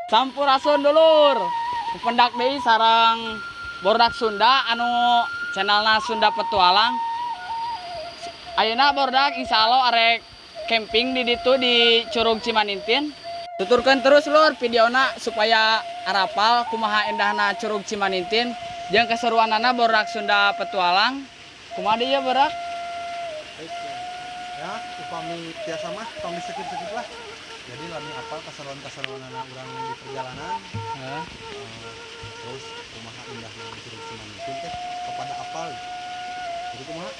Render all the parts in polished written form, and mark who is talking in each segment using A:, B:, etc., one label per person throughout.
A: Sampurasun dulur. Pendak deui sareng Bordak Sunda anu channelna Sunda Petualang. Ayeuna Bordak insyaallah arek camping di ditu di Curug Cimanintin. Tuturkeun terus lur videona supaya arapal kumaha endahna Curug Cimanintin jeung keseruanana Bordak Sunda Petualang. Kumaha deui ya Bordak?
B: Ya, upami biasa mah tong disekit-sekit lah. Jadi lami apal keseruan-keseruan anak orang di perjalanan. Terus kumaha indahna Curug Cimanintin teh kepada apal. Jadi kumaha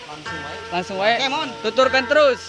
B: langsung wae.
A: Tuturkeun terus.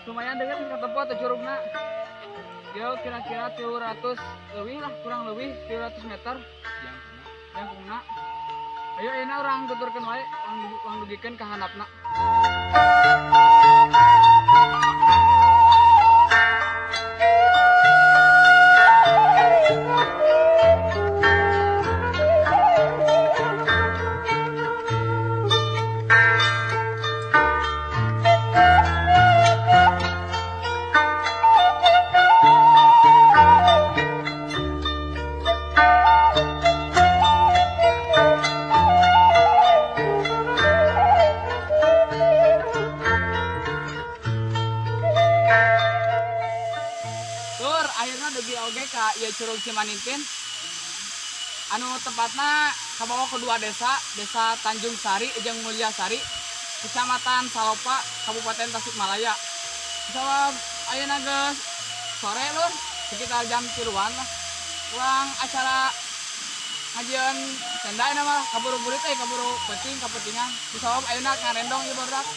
A: Lumayan dekat ke tempat atau curugna. Jauh kira-kira 300 lebih lah, kurang lebih 300 meter. Yang kuna. Ayo enak orang tuturkeun wae, wang dugikeun ka handapna. Akhirnya dugi oge ka ieu Curug Cimanintin. Anu tepatna kabawa kedua desa, Desa Tanjung Sari jeung Mulia Sari, Kecamatan Salopa, Kabupaten Tasikmalaya. Sabab ayeuna geus sore lur, sekitar jam 3-an lah. Uang acara ngajian tenda euna mah kaburu-buru teh kaburu pentingan. Sabab ayeuna ngarendong ieu Bordak.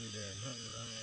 C: Idena urang